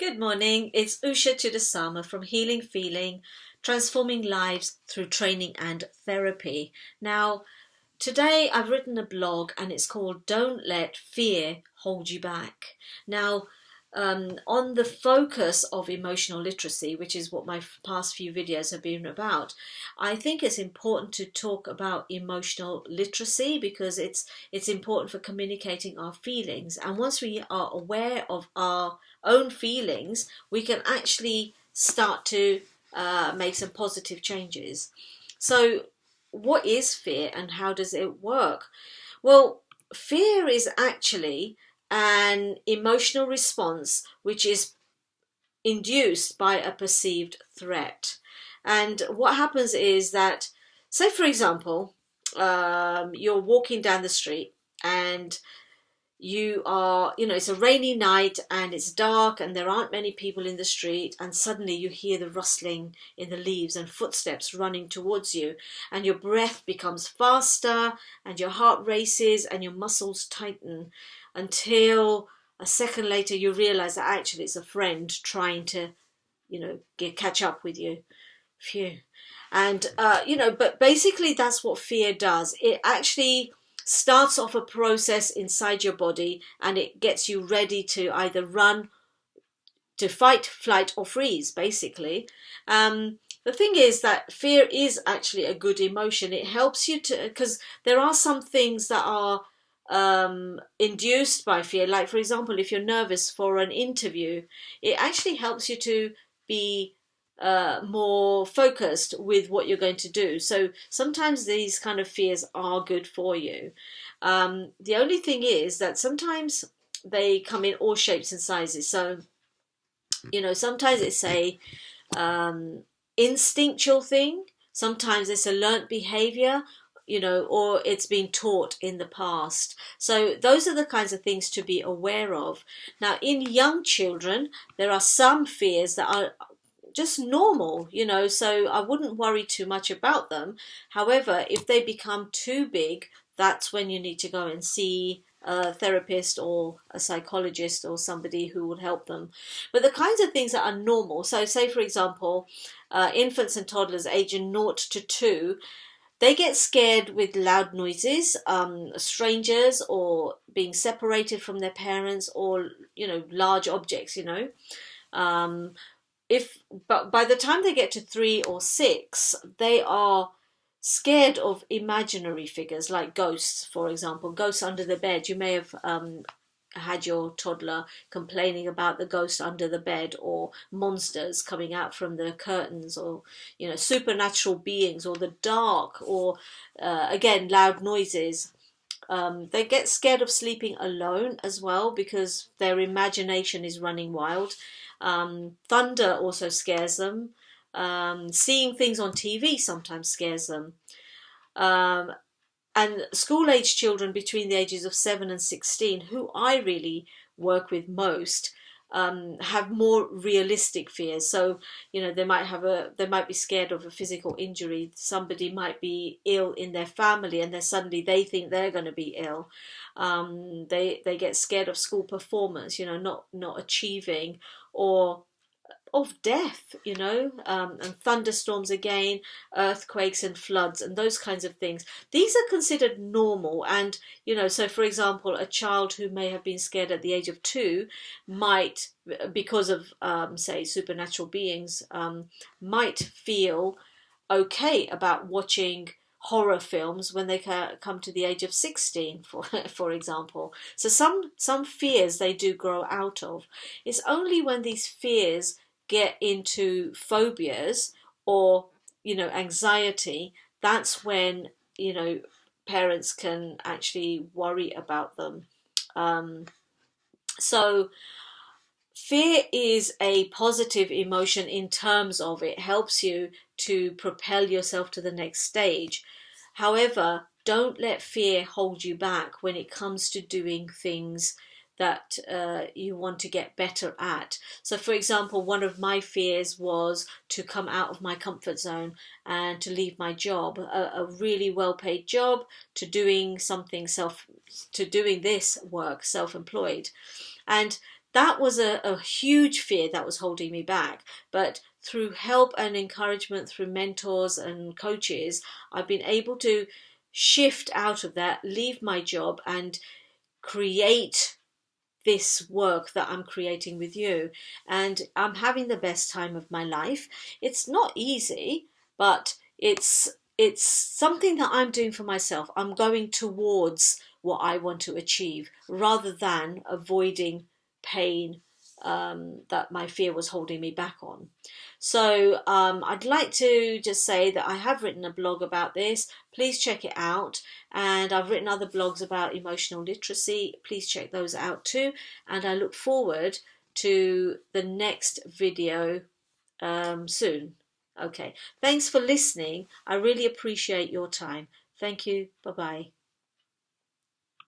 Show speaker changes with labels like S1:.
S1: Good morning, it's Usha Chidasama from Healing Feeling, Transforming Lives Through Training and Therapy. Now, today I've written a blog and it's called Don't Let Fear Hold You Back. Now, on the focus of emotional literacy, which is what my past few videos have been about, I think it's important to talk about emotional literacy because it's important for communicating our feelings. And once we are aware of our own feelings, we can actually start to make some positive changes. So, what is fear and how does it work? Well, fear is actually an emotional response which is induced by a perceived threat. And what happens is that, say for example, you're walking down the street and it's a rainy night and it's dark and there aren't many people in the street, and suddenly you hear the rustling in the leaves and footsteps running towards you, and your breath becomes faster and your heart races and your muscles tighten until a second later you realize that actually it's a friend trying to, catch up with you. Phew. And, but basically that's what fear does. It actually starts off a process inside your body and it gets you ready to either run, to fight, flight or freeze, basically. The thing is that fear is actually a good emotion. It helps you to, because there are some things that are induced by fear. Like, for example, if you're nervous for an interview, it actually helps you to be more focused with what you're going to do. So sometimes these kind of fears are good for you. The only thing is that sometimes they come in all shapes and sizes. So, sometimes it's a instinctual thing. Sometimes it's a learnt behavior, or it's been taught in the past. So those are the kinds of things to be aware of. Now, in young children, there are some fears that are just normal, so I wouldn't worry too much about them. However, if they become too big, that's when you need to go and see a therapist or a psychologist or somebody who will help them. But the kinds of things that are normal, so say for example, infants and toddlers aged 0 to 2, they get scared with loud noises, strangers, or being separated from their parents, or large objects. But by the time they get to 3 or 6, they are scared of imaginary figures like ghosts, for example, ghosts under the bed. You may have had your toddler complaining about the ghost under the bed, or monsters coming out from the curtains, or supernatural beings, or the dark, or again loud noises. They get scared of sleeping alone as well because their imagination is running wild. Thunder also scares them. Seeing things on TV sometimes scares them. And school-age children between the ages of 7 and 16, who I really work with most, have more realistic fears. So, they might be scared of a physical injury. Somebody might be ill in their family, and then suddenly they think they're going to be ill. They get scared of school performance, not achieving, or of death, and thunderstorms again, earthquakes and floods and those kinds of things. These are considered normal. And, so for example, a child who may have been scared at the age of 2 might, because of, say, supernatural beings, might feel okay about watching horror films when they come to the age of 16, for example. So some fears they do grow out of. It's only when these fears get into phobias or anxiety, that's when parents can actually worry about them. So fear is a positive emotion in terms of it helps you to propel yourself to the next stage. However, don't let fear hold you back when it comes to doing things that you want to get better at. So for example, one of my fears was to come out of my comfort zone and to leave my job, a really well-paid job, to doing this work self-employed. And that was a huge fear that was holding me back. But through help and encouragement, through mentors and coaches, I've been able to shift out of that, leave my job, and create this work that I'm creating with you. And I'm having the best time of my life. It's not easy, but it's something that I'm doing for myself. I'm going towards what I want to achieve rather than avoiding pain that my fear was holding me back on. So I'd like to just say that I have written a blog about this. Please check it out. And I've written other blogs about emotional literacy. Please check those out too. And I look forward to the next video soon. Okay. Thanks for listening. I really appreciate your time. Thank you. Bye-bye.